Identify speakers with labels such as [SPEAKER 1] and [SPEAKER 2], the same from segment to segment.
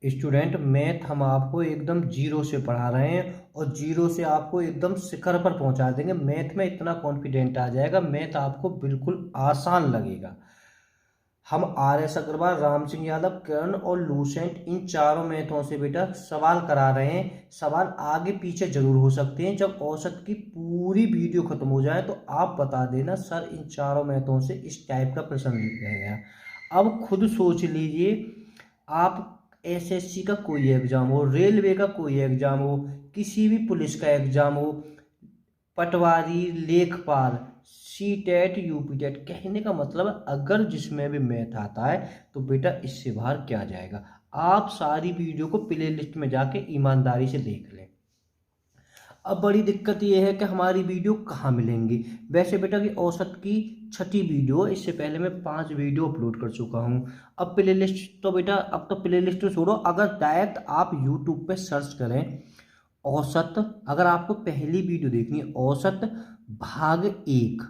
[SPEAKER 1] Student, math हम आपको एकदम जीरो से पढ़ा रहे हैं और जीरो से आपको एकदम शिखर पर पहुंचा देंगे। मैथ में इतना कॉन्फिडेंट आ जाएगा, मैथ आपको बिल्कुल आसान लगेगा। हम RS अग्रवाल, राम सिंह यादव, करण और लूसेंट इन चारों मैथों से बेटा सवाल करा रहे हैं। सवाल आगे पीछे जरूर हो सकते हैं। जब औसत की पूरी वीडियो खत्म हो जाए तो आप बता देना सर इन चारों मैथों से इस टाइप का प्रश्न रह गया। अब खुद सोच लीजिए, आप SSC का कोई एग्जाम हो, रेलवे का कोई एग्जाम हो, किसी भी पुलिस का एग्जाम हो, पटवारी, लेखपाल, CTET, UPTET, कहने का मतलब अगर जिसमें भी मैथ आता है तो बेटा इससे बाहर क्या जाएगा। आप सारी वीडियो को प्ले लिस्ट में जाके ईमानदारी से देख लें। अब बड़ी दिक्कत ये है कि हमारी वीडियो कहाँ मिलेंगी। वैसे बेटा कि औसत की छठी वीडियो, इससे पहले मैं 5 वीडियो अपलोड कर चुका हूँ। अब प्ले लिस्ट तो बेटा, अब तो प्ले लिस्ट तो छोड़ो, अगर डायरेक्ट आप यूट्यूब पे सर्च करें औसत, अगर आपको पहली वीडियो देखनी है औसत भाग 1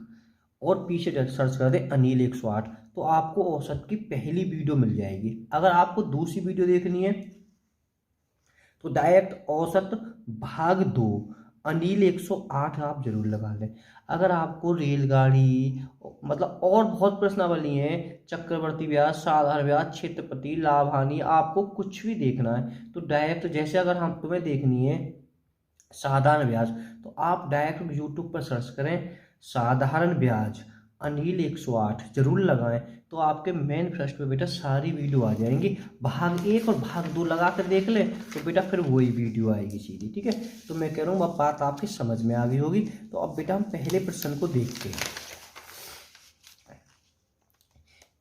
[SPEAKER 1] और पीछे सर्च कर दे अनिल 108, तो आपको औसत की पहली वीडियो मिल जाएगी। अगर आपको दूसरी वीडियो देखनी है तो डायरेक्ट औसत भाग 2 अनिल 108 आप जरूर लगा लें। अगर आपको रेलगाड़ी, मतलब और बहुत प्रश्नावली हैं, चक्रवर्ती व्यास, साधारण व्यास, क्षेत्रपति, लाभ हानि, आपको कुछ भी देखना है तो डायरेक्ट, जैसे अगर हम तुम्हें देखनी है साधारण ब्याज, तो आप डायरेक्ट यूट्यूब पर सर्च करें साधारण ब्याज अनिल 108 जरूर लगाएं, तो आपके मेन फर्स्ट पे बेटा सारी वीडियो आ जाएंगी। भाग 1 और भाग 2 लगा कर देख ले तो बेटा फिर वही वीडियो आएगी सीधी। ठीक है, तो मैं कह रहा हूँ अब बात आपकी समझ में आ गई होगी। तो अब बेटा हम पहले प्रश्न को देखते हैं।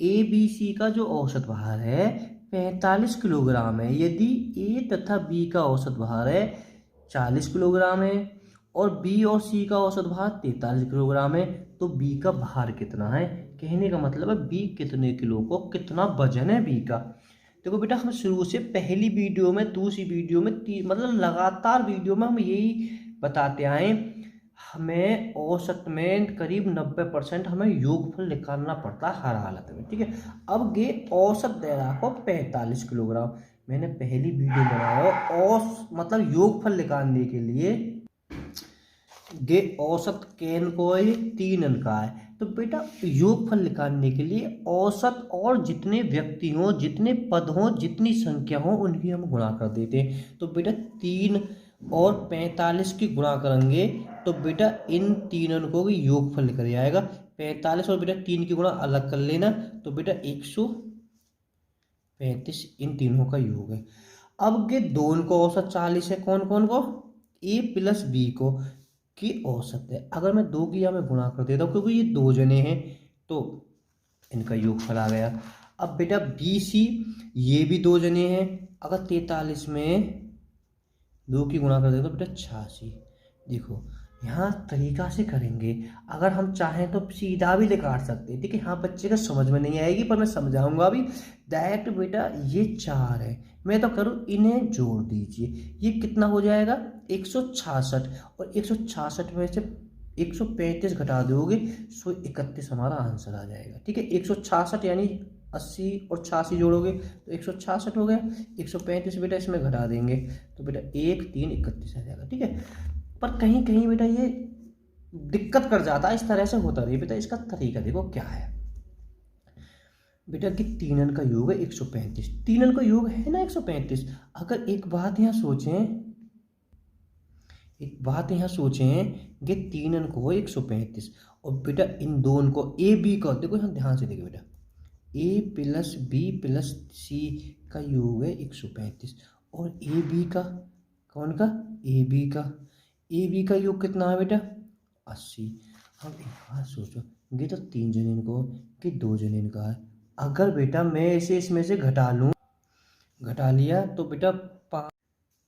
[SPEAKER 1] ABC का जो औसत भार है 45 किलोग्राम है। यदि A तथा B का औसत भार है 40 किलोग्राम है और B और C का औसत भार 43 किलोग्राम है, तो B का भार कितना है। कहने का मतलब है B कितने किलो को, कितना वजन है B का। देखो बेटा, हम शुरू से पहली वीडियो में, दूसरी वीडियो में, मतलब लगातार वीडियो में हम यही बताते आए, हमें औसत में करीब 90% हमें योगफल निकालना पड़ता है हर हालत में। ठीक है, अब ये औसत दे रहा हो 45 किलोग्राम, मैंने पहली वीडियो बनाया औस मतलब योगफल निकालने के लिए ये औसत केन को 3 अंक का है। तो बेटा योगफल निकालने के लिए औसत और जितने व्यक्ति हों, जितने पद हों, जितनी संख्या हो उनकी हम गुणा कर देते हैं। तो बेटा 3 और 45 की गुणा करेंगे तो बेटा इन 3 अंकों की योगफल निकल जाएगा। 45 और बेटा 3 की गुणा अलग कर लेना तो बेटा 135 इन तीनों का योग है। अब के दोनों को औसत 40 है, कौन कौन को, A प्लस B को की औसत है। अगर मैं 2 की यहाँ में गुणा कर देता हूँ क्योंकि ये 2 जने हैं तो इनका योगफल आ गया। अब बेटा BC, ये भी 2 जने हैं, अगर 43 में 2 की गुणा कर देते तो बेटा 86। देखो यहाँ तरीका से करेंगे, अगर हम चाहें तो सीधा भी निकाल सकते हैं। ठीक है, हाँ बच्चे का समझ में नहीं आएगी पर मैं समझाऊंगा भी। डायरेक्ट बेटा ये 4 है, मैं तो करूँ इन्हें जोड़ दीजिए, ये कितना हो जाएगा 166, और 166 में से 135 घटा दोगे 131 हमारा आंसर आ जाएगा। ठीक है, 166 यानी 80 और 86 जोड़ोगे तो 166 हो गया। 135 बेटा इसमें घटा देंगे तो बेटा 1 3 31 आ जाएगा। ठीक है, पर कहीं कहीं बेटा ये दिक्कत कर जाता है, इस तरह से होता नहीं बेटा। इसका तरीका देखो क्या है बेटा कि 3 अंक का योग है 135, 3 अंक का योग है ना 135। अगर एक बात यहाँ सोचें कि 3 अंक हो 135 और बेटा इन दो अंकों A B का, देखो यहाँ ध्यान से देखो बेटा, A plus B plus C का योग है 135 और A B का, कौन का, A B का योग कितना है बेटा 80। अब एक बात सोचो, ये तो 3 जने को कि 2 जने का है। अगर बेटा मैं इसे इसमें से घटा लिया तो बेटा 5,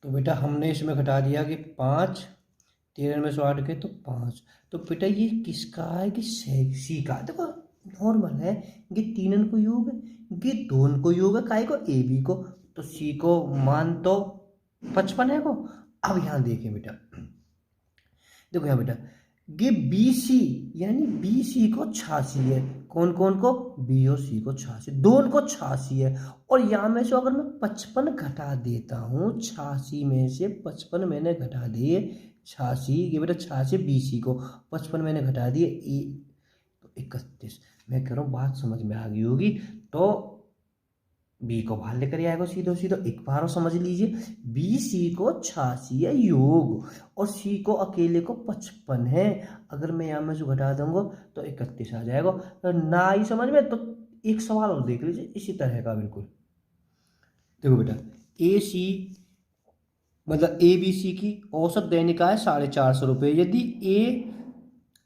[SPEAKER 1] तो बेटा हमने इसमें घटा दिया कि 5, 13 में से 8 के तो 5, तो बेटा ये किसका है कि C का। देखो नॉर्मल है, ये 3 अंक योग है, ये 2 अंक योग है, काय को A B को, तो C को मान तो 55 है को। अब यहाँ देखें बेटा, देखो यहाँ बेटा ये BC यानी BC को 86 है, कौन कौन को, बी और सी को 86, दोनों को 86 है। और यहाँ में से अगर मैं 55 घटा देता हूँ, 86 में से 55 मैंने घटा दिए, 86 ये बेटा 86 बी सी को 55 मैंने घटा दिए ए, तो 31। मैं कह रहा हूँ बात समझ में आ गई होगी। तो बी को बाहर लेकर आएगा सीधो सीधो, एक बार और समझ लीजिए, बी सी को 86 है योग, और सी को अकेले को 55 है। अगर मैं यहाँ में से घटा दूंगा तो 31 आ जाएगा। तो ना ही समझ में, तो एक सवाल और देख लीजिए इसी तरह का बिल्कुल। देखो बेटा, ए सी मतलब ए बी सी की औसत दैनिक आय 450 रुपये, यदि ए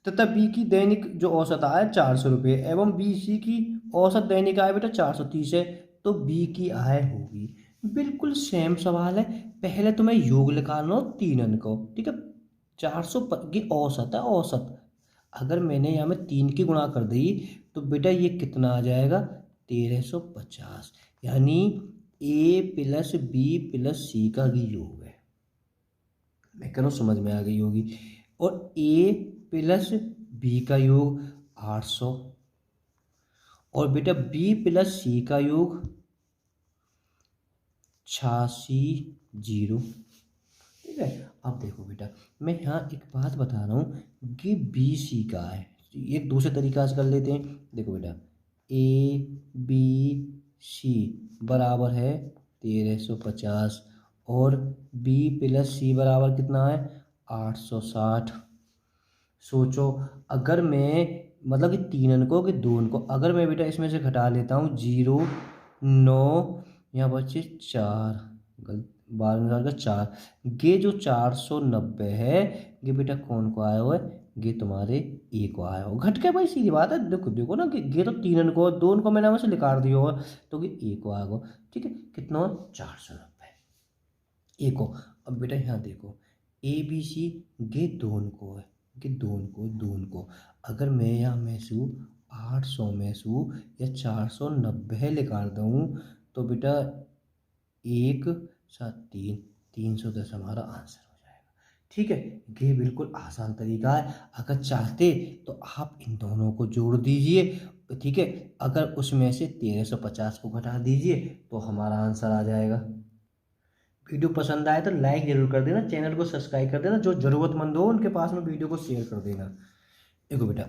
[SPEAKER 1] तथा बी की दैनिक जो औसत आय 400 रुपये एवं बी सी की औसत दैनिक आय बेटा 430 है, तो बी की आय होगी। बिल्कुल सेम सवाल है। पहले तुम्हें योग निकालना हो 3 अंक को, ठीक है। 400 की औसत है, औसत अगर मैंने यहाँ में 3 की गुणा कर दी तो बेटा ये कितना आ जाएगा, 1350। यानी ए प्लस बी प्लस सी का ही योग है। मैं कह रहा हूँ समझ में आ गई होगी। और ए प्लस बी का योग 800, और बेटा बी प्लस सी का योग 86,0। ठीक है। अब देखो बेटा, मैं यहाँ एक बात बता रहा हूँ कि बी सी का है, एक दूसरे तरीका से कर लेते हैं। देखो बेटा, ए बी सी बराबर है 1350, और बी प्लस सी बराबर कितना है, 860। सोचो, अगर मैं मतलब कि 3 अंकों के 2 अंकों, अगर मैं बेटा इसमें से घटा लेता हूँ 0 9, यहाँ बचे 4, 12 का 4, ये जो 490 है ये बेटा कौन को आया हुआ है, ये तुम्हारे ए को आया हो। घट के भाई सीधी बात है, देखो देखो ना कि ये तो 3 अंकों 2 अंकों मैंने से निकाल दिया होगा, तो ये ए को आया होगा। ठीक है, कितना 490 ए को। अब बेटा यहाँ देखो, ए बी सी ये 2 अंकों है, कि 2 को अगर मैं यहाँ में से 800 में से या 490 निकाल दूँ तो बेटा 1 7 3 310 हमारा आंसर हो जाएगा। ठीक है, ये बिल्कुल आसान तरीका है। अगर चाहते तो आप इन दोनों को जोड़ दीजिए, ठीक है। अगर उसमें से 1350 को घटा दीजिए तो हमारा आंसर आ जाएगा। वीडियो पसंद आए तो लाइक जरूर कर देना, चैनल को सब्सक्राइब कर देना, जो ज़रूरतमंद हो उनके पास में वीडियो को शेयर कर देना। देखो बेटा,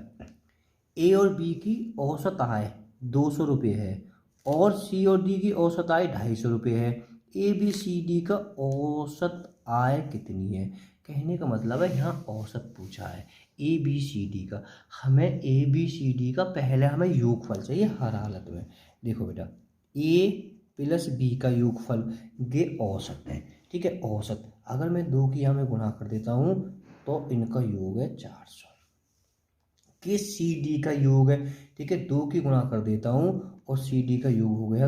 [SPEAKER 1] ए और बी की औसत आय 200 रुपये है, और सी और डी की औसत आय 250 रुपये है। ए बी सी डी का औसत आय कितनी है? कहने का मतलब है यहाँ औसत पूछा है ए बी सी डी का। हमें ए बी सी डी का पहले हमें योगफल चाहिए हर हालत में। देखो बेटा, ए प्लस बी का योगफल ये औसत है, ठीक है। औसत अगर मैं 2 की यहाँ में गुणा कर देता हूँ तो इनका योग है 400, कि सी डी का योग है, ठीक है। 2 की गुणा कर देता हूँ और सी डी का योग हो गया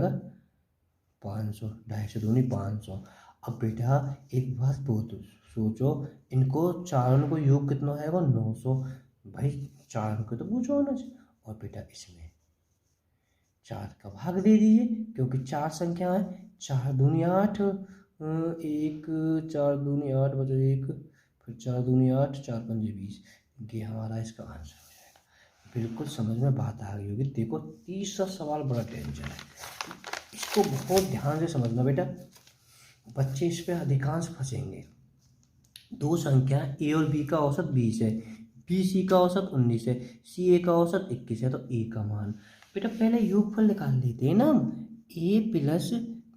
[SPEAKER 1] 500, 250 दूनी 500। अब बेटा एक बात बहुत सोचो, इनको चारों को योग कितना है, 900। भाई 4 को तो पूछो ना। और बेटा इसमें 4 का भाग दे दीजिए, क्योंकि 4 संख्या है, 4 दूनी 8, 1 4 दूनी 8 बचो 1, फिर 4 दूनी 8, 4 पंजे 20। ये हमारा इसका आंसर हो जाएगा। बिल्कुल समझ में बात आ गई होगी। देखो तीसरा सवाल बड़ा टेंशन है, इसको बहुत ध्यान से समझना बेटा, बच्चे इस पे अधिकांश फंसेंगे। 2 संख्या ए और बी का औसत 20 है, बी सी का औसत 19 है, सी ए का औसत 21 है, तो ए का मान बेटा पहले योगफल निकाल लेते हैं ना हम। ए प्लस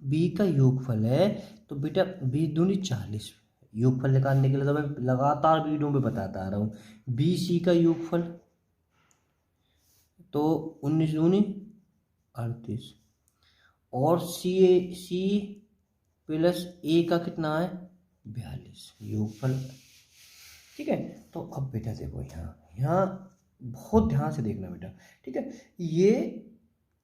[SPEAKER 1] बी का योगफल है, तो बेटा 20 दूनी 40। योगफल निकालने के लिए तो मैं लगातार वीडियो में बताता आ रहा हूँ। बी सी का योगफल तो 19 दूनी 38, और सी प्लस ए का कितना है 42 योगफल, ठीक है। तो अब बेटा देखो यहाँ बहुत ध्यान से देखना बेटा, ठीक है। ये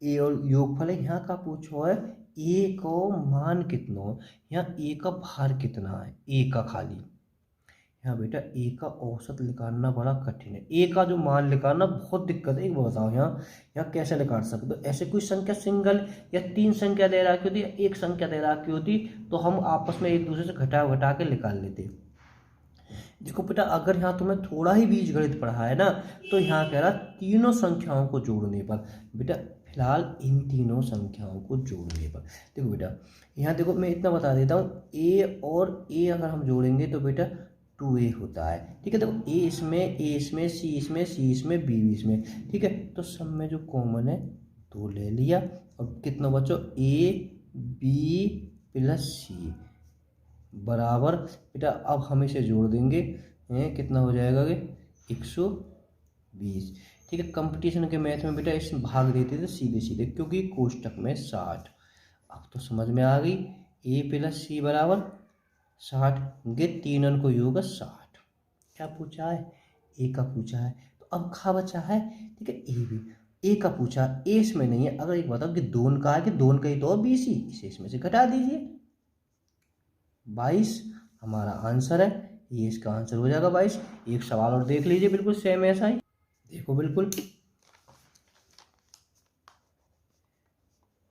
[SPEAKER 1] ए और योगफल है, यहाँ का पूछो है ए को मान कितना हो, यहाँ ए का भार कितना है, ए का खाली। यहाँ बेटा ए का औसत निकालना बड़ा कठिन है, ए का जो मान निकालना बहुत दिक्कत है। एक बात बताओ, यहाँ कैसे निकाल सकते हो? ऐसे कोई संख्या सिंगल या 3 संख्या दे रखी होती या 1 संख्या दे रखी होती तो हम आपस में एक दूसरे से घटा के निकाल लेते। देखो बेटा, अगर यहाँ तुम्हें थोड़ा ही बीजगणित पढ़ा है ना, तो यहाँ कह रहा तीनों संख्याओं को जोड़ने पर। बेटा फिलहाल इन तीनों संख्याओं को जोड़ने पर देखो बेटा, यहाँ देखो मैं इतना बता देता हूँ, ए और ए अगर हम जोड़ेंगे तो बेटा 2a होता है। ठीक है, देखो ए इसमें सी इसमें सी इसमें बी इसमें। ठीक है, तो सब में जो कॉमन है तो ले लिया। अब कितना बचो, ए बी प्लस सी बराबर बेटा, अब हम इसे जोड़ देंगे, कितना हो जाएगा कि 120। ठीक है, कंपटीशन के मैथ में बेटा इसमें भाग देते थे सीधे सीधे, क्योंकि कोष्टक में 60। अब तो समझ में आ गई, ए प्लस सी बराबर 60, ये तीनों को योग 60। क्या पूछा है, ए का पूछा है, तो अब खा बचा है। ठीक है, ए भी ए का पूछा, ए इसमें नहीं है। अगर एक बताओ कि दोन का है, कि दोन का ही तो बी सी, इसे इसमें से घटा दीजिए, 22 हमारा आंसर है। ये इसका आंसर हो जाएगा 22। एक सवाल और देख लीजिए, बिल्कुल सेम ऐसा ही, देखो बिल्कुल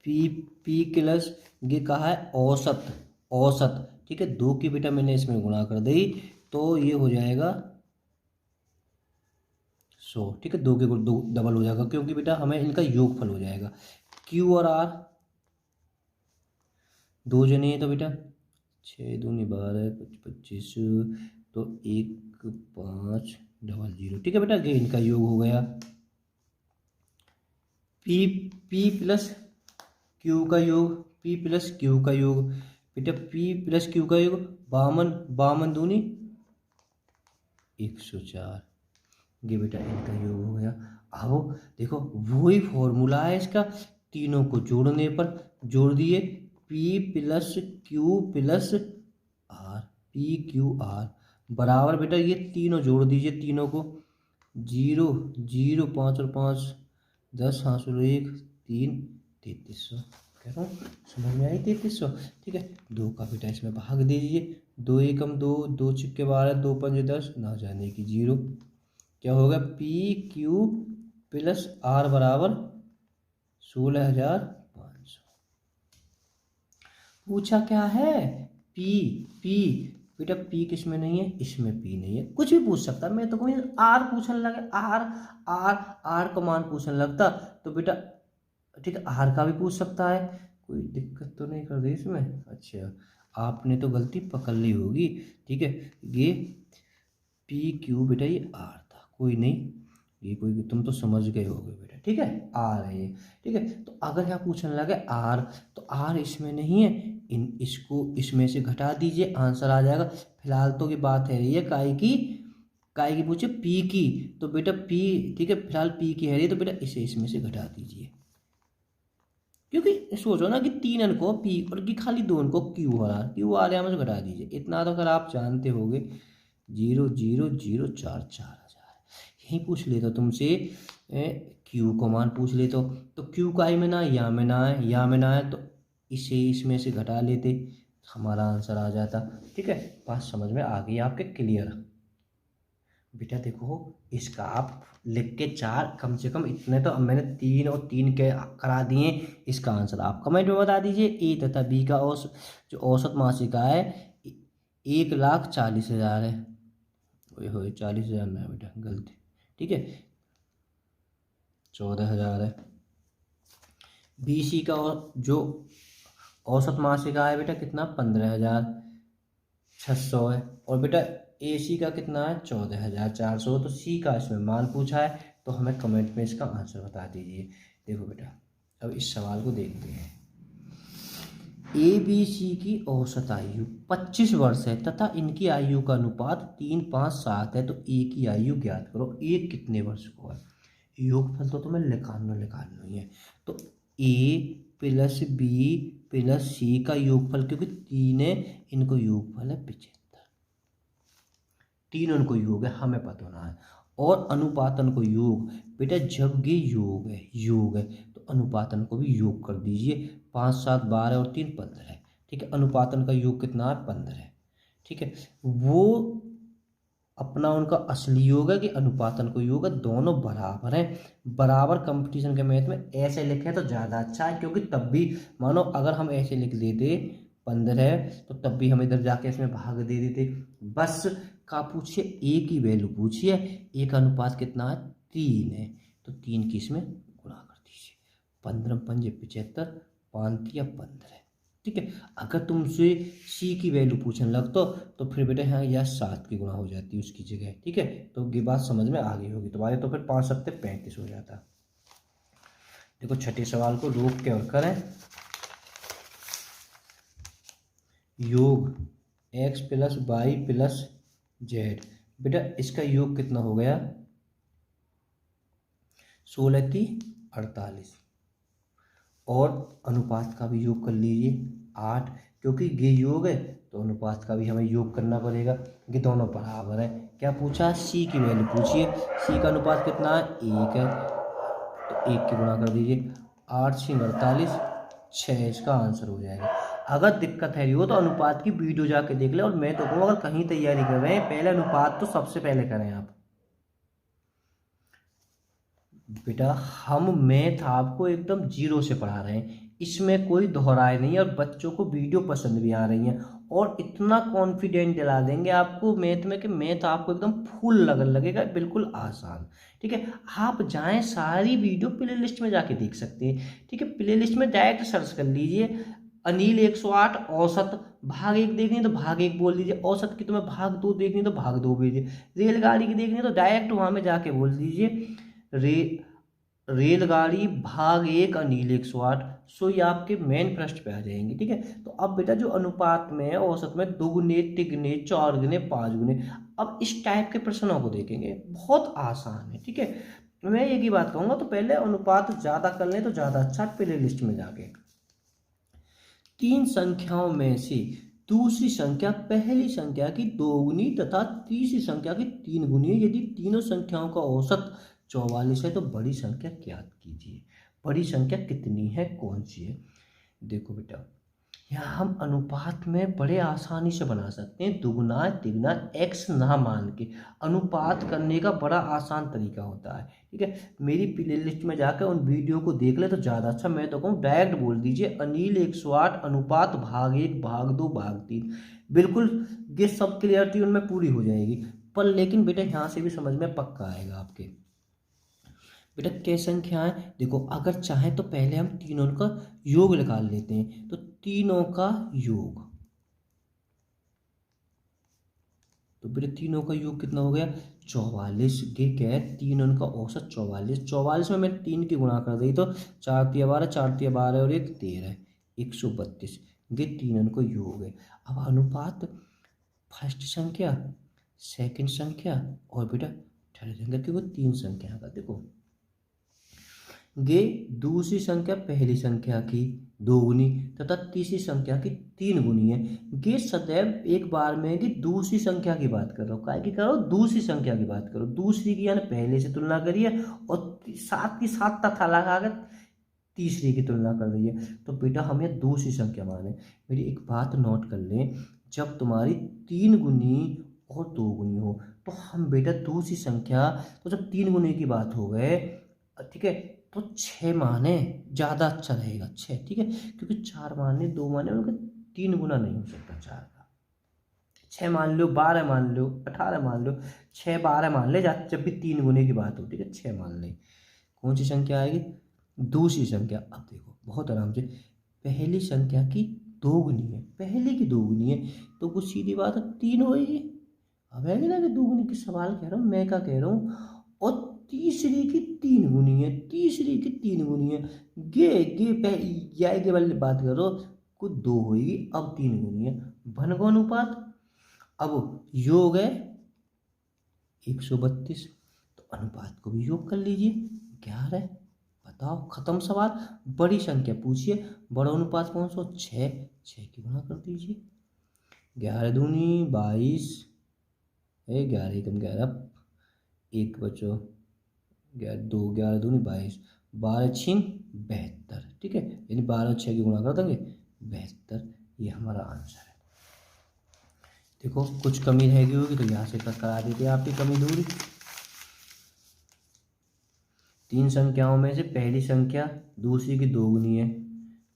[SPEAKER 1] पी पी प्लस ये कहा है औसत, औसत। ठीक है, 2 की बेटा मैंने इसमें गुणा कर दी तो ये हो जाएगा 100। ठीक है, 2 के 2 डबल हो जाएगा, क्योंकि बेटा हमें इनका योगफल हो जाएगा। क्यू और आर दो जने हैं, तो बेटा 6 दूनी 12 25, तो 1500। ठीक है बेटा, ये इनका योग हो गया। पी पी प्लस क्यू का योग, पी प्लस क्यू का योग, बेटा पी प्लस क्यू का योग 52, 52 दूनी 104, ये बेटा इनका योग हो गया। अब देखो वही फॉर्मूला है इसका, तीनों को जोड़ने पर, जोड़ दिए, P plus Q plus R, P Q R बराबर बेटा ये तीनों जोड़ दीजिए, तीनों को 0 0 5 और 5 10 हासिल 1 3 3300। कह रहा हूँ समझ में आई, 3300। ठीक है, 2 का बेटा इसमें भाग दीजिए, 2 एकम 2, 2 छिक्के 12, 2 पंजे 10, ना जाने की 0। क्या होगा, पी क्यू प्लस आर बराबर 16,500। पूछा क्या है, पी पी बेटा पी किसमें नहीं है, इसमें पी नहीं है। कुछ भी पूछ सकता, मैं तो कोई आर पूछने लगे, आर आर आर का मान पूछने लगता तो बेटा ठीक है आर का भी पूछ सकता है, कोई दिक्कत तो नहीं कर दी इसमें। अच्छा, आपने तो गलती पकड़ ली होगी। ठीक है, ये पी क्यू बेटा ये आर था, कोई नहीं, ये कोई तुम तो समझ गए होगे बेटा। ठीक है, आर है ये। ठीक है, तो अगर यहाँ पूछने लगे आर, तो आर इसमें नहीं है, इन इसको इसमें से घटा दीजिए, आंसर आ जाएगा। फिलहाल तो की बात है रही है काय की पूछे पी की, तो बेटा पी, ठीक है फिलहाल पी की है रही, तो बेटा इसे इसमें से घटा दीजिए, क्योंकि सोचो ना कि 3 अंक को पी और की खाली 2 अंक को क्यू आर यहाँ से घटा दीजिए। इतना तो अगर आप जानते होगे, 0,0,044,000 यहीं पूछ लेता तुमसे, क्यू को मान पूछ ले तो क्यू का आई में ना या में ना है, या में ना है, तो इसे इसमें से घटा लेते, हमारा आंसर आ जाता। ठीक है, बात समझ में आ गई आपके, क्लियर। बेटा देखो इसका आप लिख के 4 कम से कम इतने, तो अब मैंने 3 और 3 के करा दिए, इसका आंसर आप कमेंट में बता दीजिए। ए तथा बी का जो औसत मासिक आय है 1,40,000 है, वही हो 40,000 में बेटा गलती। ठीक है, 14,000 है। बी सी का जो औसत मासिक आय बेटा कितना, 15,600 है, और बेटा ए सी का कितना है, 14,400। तो सी का इसमें मान पूछा है, तो हमें कमेंट में इसका आंसर बता दीजिए। देखो बेटा अब इस सवाल को देखते हैं। ए बी सी की औसत आयु 25 वर्ष है तथा इनकी आयु का अनुपात 3, 5, 7 है, तो ए की आयु ज्ञात करो। ए कितने वर्ष को है, योगफल तो तुम्हें निकालना ही है, तो ए प्लस बी प्लस सी का योगफल, क्योंकि 3 है, इनको योगफल है 75, 3 उनको योग है, हमें पता होना है। और अनुपातन को योग, बेटा जब ये योग है तो अनुपातन को भी योग कर दीजिए, 5, 7, 12 और 3 15 है। ठीक है, अनुपातन का योग कितना है, 15 है। ठीक है, वो अपना उनका असली योग है कि अनुपातन को योग है, दोनों बराबर हैं। बराबर कंपटीशन के मैथ में ऐसे लिखे तो ज़्यादा अच्छा है, क्योंकि तब भी मानो अगर हम ऐसे लिख देते 15 है, तो तब भी हम इधर जाके इसमें भाग दे देते। बस का पूछिए, ए की वैल्यू पूछिए, ए का अनुपात कितना है, 3 है, तो 3 की इसमें गुणा कर दीजिए। 15 पंजे 75, 5 या 15। ठीक है, अगर तुमसे सी की वैल्यू पूछने लगतो तो फिर बेटा यहाँ या 7 की गुणा हो जाती है उसकी जगह। ठीक है, तो ये बात समझ में आ गई होगी तुम्हारे। तो फिर 5 सत्ते 35 हो जाता। देखो छठे सवाल को रोक के और करें। योग x plus Y plus Z, बेटा इसका योग कितना हो गया, 16 × 48। और अनुपात का भी योग कर लीजिए 8, क्योंकि ये योग है तो अनुपात का भी हमें योग करना पड़ेगा। ये दोनों बराबर है। क्या पूछा, सी की वैल्यू पूछिए, सी का अनुपात कितना है, 1 है, तो 1 की गुणा कर दीजिए। 8 × 48, 6 इसका आंसर हो जाएगा। अगर दिक्कत है हो तो अनुपात की वीडियो जाके देख ले। और मैं तो कहूँ अगर कहीं तैयारी कर रहे हैं पहले अनुपात तो सबसे पहले करें आप। बेटा हम मैथ आपको एकदम 0 से पढ़ा रहे हैं, इसमें कोई दोहराए नहीं है, और बच्चों को वीडियो पसंद भी आ रही है, और इतना कॉन्फिडेंट दिला देंगे आपको मैथ में कि मैथ आपको एकदम फुल लगन लगेगा, बिल्कुल आसान। ठीक है, आप जाएं सारी वीडियो प्ले लिस्ट में जाके देख सकते हैं। ठीक है, प्ले लिस्ट में डायरेक्ट सर्च कर लीजिए अनिल 108 औसत, भाग 1 देखनी है तो भाग 1 बोल दीजिए, औसत की तुम्हें भाग 2 देखनी है तो भाग 2 भेजिए, रेलगाड़ी की देखनी है तो डायरेक्ट वहाँ में जाके बोल दीजिए रेलगाड़ी भाग 1 अनिल 108। सो ये आपके मेन पृष्ठ पे आ जाएंगे। ठीक है, तो अब बेटा जो अनुपात में है औसत में 2 गुने 3 गुने 4 गुने 5 गुने, अब इस टाइप के प्रश्नों को देखेंगे, बहुत आसान है। ठीक है, मैं एक ही बात कहूंगा, तो पहले अनुपात ज्यादा कर लें तो ज्यादा अच्छा, प्ले लिस्ट में जाके 3 संख्याओं में से दूसरी संख्या पहली संख्या की 2 गुनी तथा तीसरी संख्या की 3 गुनी है, यदि तीनों संख्याओं का औसत 44 है तो बड़ी संख्या ज्ञात कीजिए। बड़ी संख्या कितनी है, कौन सी है। देखो बेटा, यहाँ हम अनुपात में बड़े आसानी से बना सकते हैं। दुगुना तिगुना एक्स ना मान के अनुपात करने का बड़ा आसान तरीका होता है। ठीक है, मेरी प्ले लिस्ट में जाकर उन वीडियो को देख ले तो ज़्यादा अच्छा। मैं तो कहूँ डायरेक्ट बोल दीजिए अनिल 108 अनुपात भाग 1 भाग 2 भाग 3, बिल्कुल ये सब क्लियरिटी उनमें पूरी हो जाएगी। पर लेकिन बेटा यहाँ से भी समझ में पक्का आएगा आपके। बेटा क्या संख्या है, देखो अगर चाहें तो पहले हम तीनों का योग निकाल लेते हैं, तो तीनों का योग, तो बेटा तीनों का योग कितना हो गया, 44। ये क्या है, तीनों का औसत 44, 44 में मैं 3 की गुणा कर दी तो 4 × 12, 4 × 12 और 1 13, 132। ये तीनों का योग है। अब अनुपात फर्स्ट संख्या सेकंड संख्या और बेटा थर्ड संख्या, क्योंकि 3 संख्या का, देखो ये दूसरी संख्या पहली संख्या की 2 गुनी तथा तीसरी संख्या की 3 गुनी है। ये सदैव एक बार में कि दूसरी संख्या की बात कर रहा हूँ, काय की करो, दूसरी संख्या की बात करो, दूसरी की यानी पहले से तुलना करिए, और साथ की साथ तथा लगा कर तीसरी की तुलना कर रही है, तो बेटा हम ये दूसरी संख्या माने। मेरी एक बात नोट कर लें, जब तुम्हारी 3 गुनी और 2 गुनी हो तो हम बेटा दूसरी संख्या, तो जब 3 गुनी की बात हो गए, ठीक है, तो 6 माने ज़्यादा अच्छा रहेगा, 6। ठीक है, क्योंकि 4 माने 2 माने उनका 3 गुना नहीं हो सकता 4 का। 6 मान लो, 12 मान लो, 18 मान लो, 6 12 मान ले, जब भी 3 गुने की बात होती है 6 मान ले। कौन सी संख्या आएगी, दूसरी संख्या। अब देखो बहुत आराम से, पहली संख्या की 2 गुनी है, पहले की 2 गुनी है, तो कुछ सीधी बात है 3 होगी। अब है ना कि 2 गुनी की सवाल कह रहा हूँ, मैं क्या कह रहा हूँ, और तीसरी की 3 गुनी है, तीसरी की 3 गुनी है, या के वाली बात करो, कुछ 2 होगी, अब 3 गुनी है, भनगो अनुपात। अब योग है 132, तो अनुपात को भी योग कर लीजिए 11। बताओ, खत्म सवाल। बड़ी संख्या पूछिए, बड़ा अनुपात कौन सा, 6, 6 की गुणा कर दीजिए, 11 दूनी 22, 11 एकम 11, 1 बचो, 11 दूनी 22, 12 छीन 72। ठीक है, यानी 12 6 की गुणा कर देंगे 72, ये हमारा आंसर है। देखो कुछ कमी रहेगी होगी तो यहाँ से करा देते हैं आपकी कमी दूरी। 3 संख्याओं में से पहली संख्या दूसरी की 2 गुनी है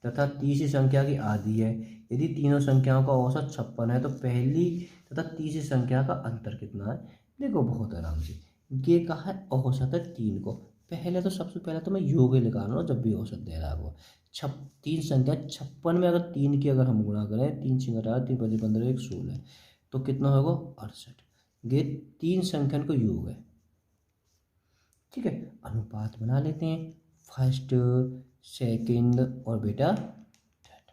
[SPEAKER 1] तथा तीसरी संख्या की आधी है, यदि तीनों संख्याओं का औसत 56 है तो पहली तथा तीसरी संख्या का अंतर कितना है। देखो बहुत आराम से, ये कहा है औसत है 3 को। पहले तो सबसे पहले तो मैं योग ही लगा रहा हूँ जब भी औसत दे रहा है वो। तीन संख्या 56 में अगर 3 की अगर हम गुणा करें, 3 6 18 3 5 15 1 16, तो कितना होगा 68। ये तीन संख्या को योग है, ठीक है। अनुपात बना लेते हैं, फर्स्ट सेकंड और बेटा थर्ड।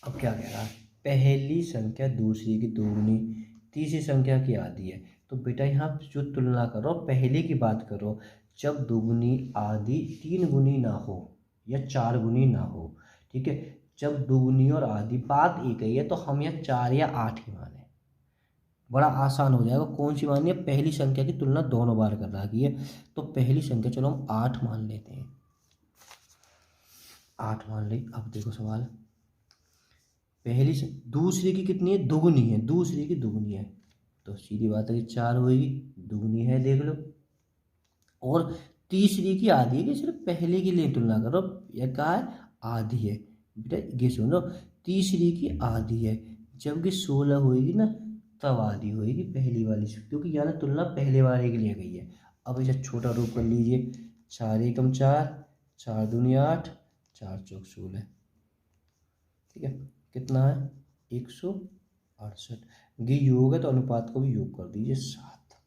[SPEAKER 1] अब क्या कह रहा है, पहली संख्या दूसरी की दोगुनी तीसरी संख्या की आधी है। तो बेटा यहाँ जो तुलना करो, पहले की बात करो जब दोगुनी आधी 3 गुनी ना हो या 4 गुनी ना हो, ठीक है। जब दोगुनी और आधी बात एक ही है तो हम यहाँ 4 या 8 ही माने, बड़ा आसान हो जाएगा। कौन सी माननी है, पहली संख्या की तुलना दोनों बार कर रखी है तो पहली संख्या चलो हम 8 मान लेते हैं, 8 मान ली। अब देखो सवाल, पहली से दूसरी की कितनी है, दुगुनी है, दूसरी की दुगुनी है तो सीधी बात है कि 4 होगी, दुगुनी है देख लो। और तीसरी की आधी है कि सिर्फ पहले की लिए तुलना करो, यह कहा है आधी है बेटा, ये सुनो तीसरी की आधी है, जबकि 16 होगी ना तब आधी होगी पहली वाली से, क्योंकि यहाँ तुलना पहले वाले के लिए गई है। अब इसे छोटा रूप कर लीजिए, 4 एकम 4, 4 दूनी 8, 4 चौक 16, ठीक है। कितना है 168। ये योग है तो अनुपात को भी योग कर दीजिए 7।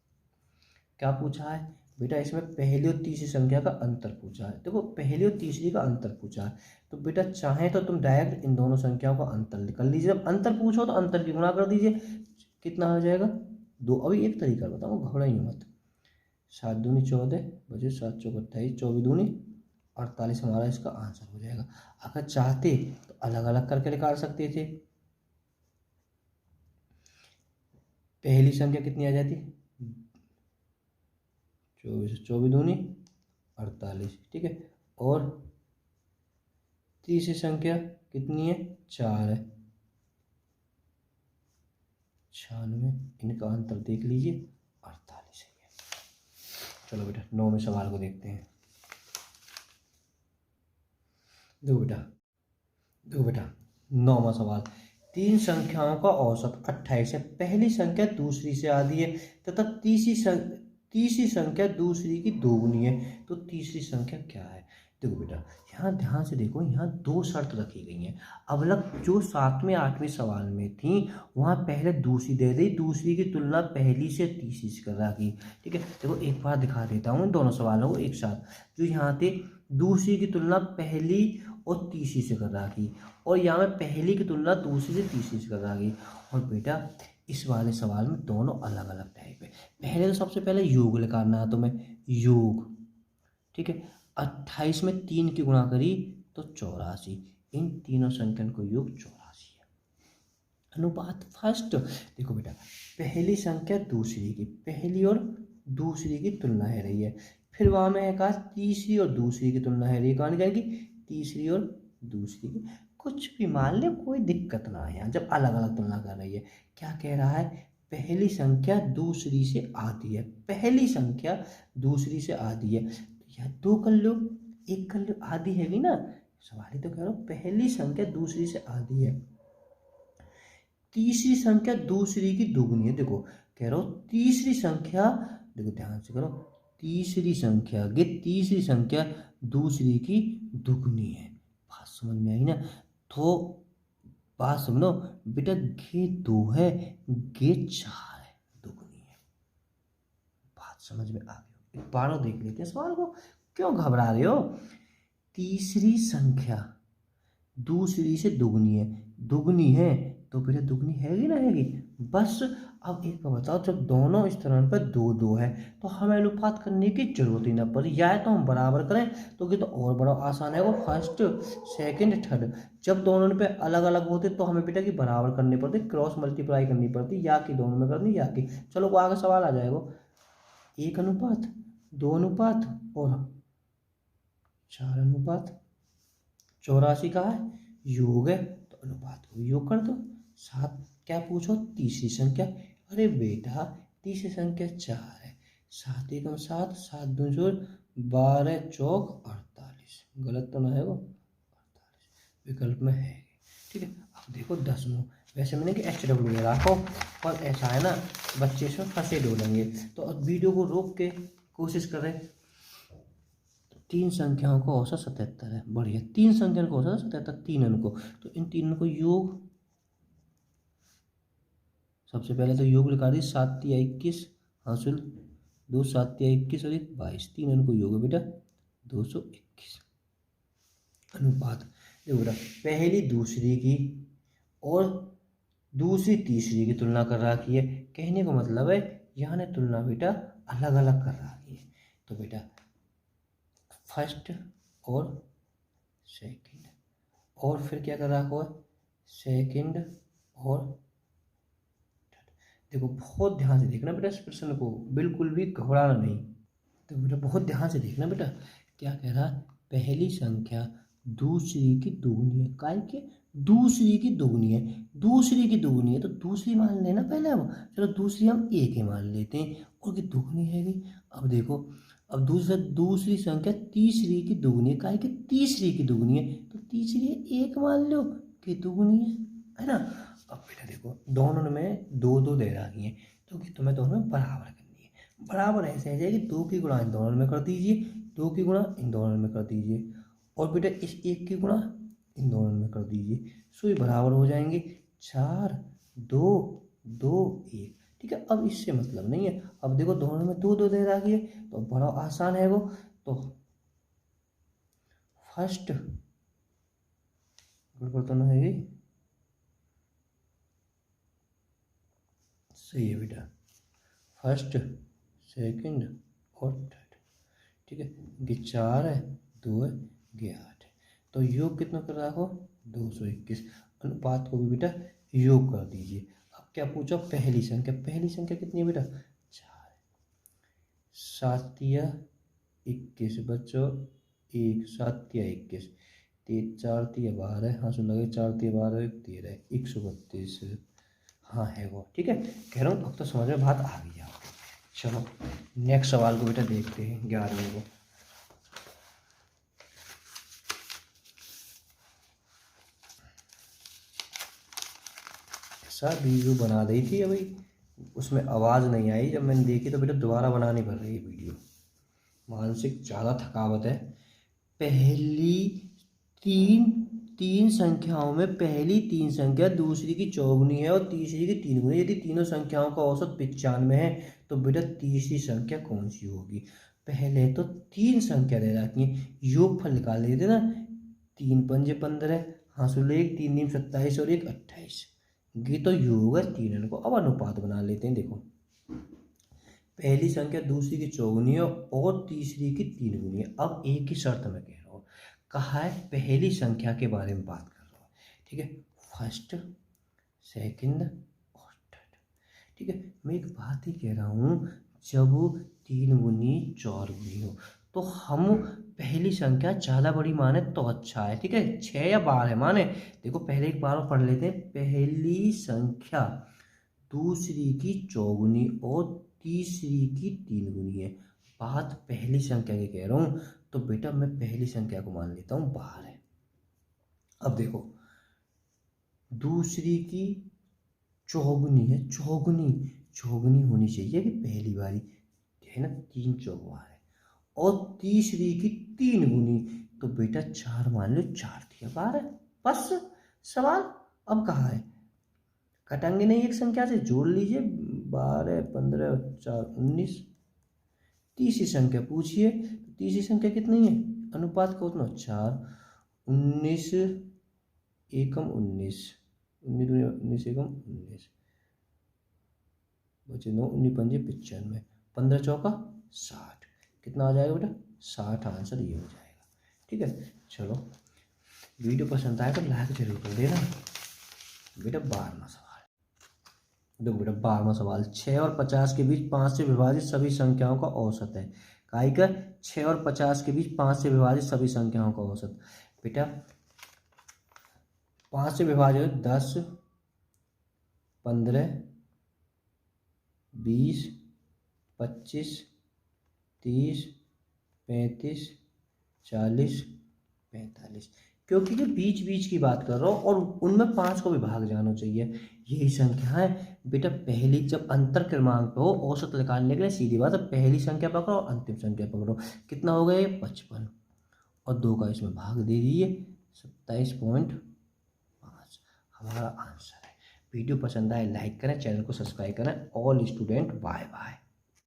[SPEAKER 1] क्या पूछा है बेटा, इसमें पहली और तीसरी संख्या का अंतर पूछा है। देखो पहली और तीसरी का अंतर पूछा है तो बेटा चाहे तो तुम डायरेक्ट इन दोनों संख्याओं का अंतर निकाल लीजिए। जब अंतर पूछो तो अंतर की गुणा कर दीजिए, कितना हो जाएगा 2। अभी एक तरीका बताऊँ, घबराइए मत। 7 दूनी 14 बचे 7 चौक 28, 24 दूनी 48 हमारा इसका आंसर हो जाएगा। अगर चाहते तो अलग अलग करके निकाल सकते थे। पहली संख्या कितनी आ जाती, 24, 24 दूनी 48, ठीक है। और तीसरी संख्या कितनी है, 4 है, 96, इनका अंतर देख लीजिए 48 है। चलो बेटा 9वें सवाल को देखते हैं। देखो बेटा 9वां सवाल, तीन संख्याओं का औसत 28 है, पहली संख्या दूसरी से आधी है तथा तीसरी संख्या दूसरी की दोगुनी है, तो तीसरी संख्या क्या है। देखो बेटा यहाँ ध्यान से देखो, यहाँ 2 शर्त रखी गई हैं। अब लग जो 7वें 8वें सवाल में थी वहाँ पहले दूसरी दे दी, दूसरी की तुलना पहली से तीसरी से कर रखी, ठीक है। देखो एक बार दिखा देता हूँ इन दोनों सवालों को एक साथ। जो यहाँ थे दूसरी की तुलना पहली और तीसरी से कर रखी, और यहाँ में पहली की तुलना दूसरी से तीसरी से कर रखी। और बेटा इस वाले सवाल में दोनों अलग अलग टाइप है। पहले तो सबसे पहले योग निकालना है तुम्हें, योग, ठीक है। 28 में 3 की गुणा करी तो 84, इन तीनों संख्या को योग 84 है। अनुपात फर्स्ट, देखो बेटा पहली संख्या दूसरी की, पहली और दूसरी की तुलना है रही है, फिर वहाँ में कहा तीसरी और दूसरी की तुलना है रही है, कहाँ निकालेगी तीसरी और दूसरी की, कुछ भी मान ले कोई दिक्कत ना है यहाँ जब अलग अलग तुलना कर रही है। क्या कह रहा है, पहली संख्या दूसरी से आधी है, पहली संख्या दूसरी से आधी है, तो यह 2 कर लो, 1 कर लो, आधी हैगी ना। सवाल ही तो कह रहा हूँ पहली संख्या दूसरी से आधी है, तीसरी संख्या दूसरी की दोगुनी है। देखो कह रहा हूँ तीसरी संख्या, देखो ध्यान से करो, तीसरी संख्या ये तीसरी संख्या दूसरी की दुगुनी है। बात समझ में आई ना। तो बात समझो बेटा, ये 2 है, ये 4 है, दुगुनी है। बात समझ में आ गई, एक बार और देख लेते हैं सवाल को, क्यों घबरा रहे हो। तीसरी संख्या दूसरी से दुगुनी है तो बेटा दुगनी हैगी ना हैगी, बस। अब एक बार बताओ, जब दोनों स्थान पर 2 2 है तो हमें अनुपात करने की जरूरत ही ना पड़ी, या तो हम बराबर करें तो ये तो और बड़ा आसान है वो, फर्स्ट सेकंड थर्ड। जब दोनों पे अलग अलग होते तो हमें बेटा की बराबर करनी पड़ती, क्रॉस मल्टीप्लाई करनी पड़ती, या कि दोनों में करनी या कि। चलो वो आगे सवाल आ जाएगा, 1 अनुपात 2 अनुपात और 4 अनुपात 84 का है, योग है तो अनुपात को योग कर दो। 7 क्या पूछो, तीसरी संख्या, अरे बेटा तीसरी संख्या 4 है, 7 एकम 7, 7 दूनी 12 चौक 48, गलत तो ना है वो, 48 विकल्प में है। ठीक है। अब देखो 10वां, वैसे मैंने कि HW में रखो, पर ऐसा है ना बच्चे इसमें फंसे डोलेंगे। तो अब वीडियो को रोक के कोशिश करें। तीन संख्याओं का औसत 77 है, बढ़िया। तीन संख्याओं का औसत 77, तीन अंक को, तो इन तीनों को योग, सबसे पहले तो योग लिखा दी, 7 या 21 हासिल 2, 7 या 21 और 1 22, तीन अंक को योग है बेटा 221। अनुपात देखो बेटा, पहली दूसरी की और दूसरी तीसरी की तुलना कर रखी है। कहने का मतलब है यहाँ ने तुलना बेटा अलग अलग कर रखी है। तो बेटा फर्स्ट और सेकंड, और फिर क्या कर रखा है, सेकंड और थर्ड। देखो बहुत ध्यान से देखना बेटा इस प्रश्न को, बिल्कुल भी घबराना नहीं। तो बेटा बहुत ध्यान से देखना बेटा, क्या कह रहा है, पहली संख्या दूसरी की दोगुनी है, काय के दूसरी की दोगुनी है, दूसरी की दोगुनी है तो दूसरी मान लेना पहले। अब चलो दूसरी हम एक ही मान लेते हैं, और की दोगुनी है। अब देखो, अब दूसरी संख्या तीसरी की दोगुनी है, काय के तीसरी की दोगुनी है तो तीसरी एक मान लो कि दोगुनी है ना। अब बेटा देखो दोनों में दो दो दे रखी है, तो कि तुम्हें दोनों में बराबर करनी है। बराबर ऐसे है कि 2 की गुणा इन दोनों में कर दीजिए, 2 की गुणा इन दोनों में कर दीजिए, और बेटा इस 1 की गुणा इन दोनों में कर दीजिए, सो ये बराबर हो जाएंगे। 4 2 2 1, ठीक है। अब इससे मतलब नहीं है, अब देखो दोनों में दो दो दे रखी है तो बड़ा आसान है वो। तो फर्स्ट परिवर्तन है ये, सही है बेटा, फर्स्ट सेकंड और थर्ड, ठीक है। ये 4 है, 2 है, ये 8 है, तो योग कितना कर रहा हो 221। अनुपात को भी बेटा योग कर दीजिए। अब क्या पूछो, पहली संख्या, पहली संख्या कितनी है बेटा 4, 7 या 21 बच्चों, 1 7 या 21, 4 या 12, हाँ सुन लगे 4 12 13 132, हाँ है वो, ठीक है। कह रहा हूँ अब तो समझ में बात आ गई आपको। चलो नेक्स्ट सवाल को बेटा देखते हैं, 11वें को। ऐसा वीडियो बना दी थी अभी, उसमें आवाज़ नहीं आई, जब मैंने देखी तो बेटा दोबारा बनानी पड़ रही है वीडियो, मानसिक ज़्यादा थकावट है। पहली तीन संख्याओं में पहली तीन संख्या दूसरी की चौगुनी है और तीसरी की तीन गुनी, यदि तीनों संख्याओं का औसत 95 है तो बेटा तीसरी संख्या कौन सी होगी। पहले तो तीन संख्या दे रखी है, योगफल निकाल लेते ना, 3 पंजे 15, हाँसुल 1, 3 दूनी 27 और 1 28, ये तो योग है तीन को। अब अनुपात बना लेते हैं। देखो पहली संख्या दूसरी की चौगुनी है और तीसरी की तीन गुनी है। अब एक ही शर्त में कह रहा हूँ, कहा है पहली संख्या के बारे में बात कर रहा हूँ, ठीक है, फर्स्ट सेकंड और थर्ड, ठीक है। मैं एक बात ही कह रहा हूँ, जब तीन गुनी चार गुनी हो तो हम पहली संख्या ज़्यादा बड़ी माने तो अच्छा है, ठीक है, 6 या 12 माने। देखो पहले एक बार पढ़ लेते हैं, पहली संख्या दूसरी की चौगुनी और तीसरी की तीन गुनी है। बात पहली संख्या की कह रहा हूँ, तो बेटा मैं पहली संख्या को मान लेता हूँ 12 है। अब देखो दूसरी की चौगुनी है, चौगुनी चौगुनी होनी चाहिए कि पहली बारी है ना, 3 चौक 12, और तीसरी की तीन गुनी, तो बेटा 4 मान लो, 4 दिया 12, बस सवाल। अब कहा है कटेंगे नहीं, एक संख्या से जोड़ लीजिए, 12 15 4 19। तीसरी संख्या पूछिए, तीसरी संख्या कितनी है, अनुपात का उतना 4, 19 एकम 19, 19 एकम 19 बचे 9, 19 पंजे 95, 15 चौका 60, कितना आ जाएगा बेटा 60, आंसर ये हो जाएगा, ठीक है। चलो वीडियो पसंद आए तो लाइक जरूर कर देना बेटा। 12वां सवाल देखो बेटा, 12वां सवाल, 6 और 50 के बीच 5 से विभाजित सभी संख्याओं का औसत है। काई का 6 और 50 के बीच 5 से विभाजित सभी संख्याओं का औसत, बेटा 5 से विभाजित 10 15 20 25 30 35 40 45, क्योंकि ये बीच बीच की बात कर रहा हूँ और उनमें 5 को भी भाग जाना चाहिए। यही संख्याएं बेटा, पहली जब अंतर क्रमांक पे हो औसत निकालने के लिए सीधी बात है, पहली संख्या पकड़ो और अंतिम संख्या पकड़ो। कितना हो गया ये 55 और 2 का इसमें भाग दे दीजिए 27.5 हमारा आंसर है। वीडियो पसंद आए लाइक करें, चैनल को सब्सक्राइब करें। All student bye bye.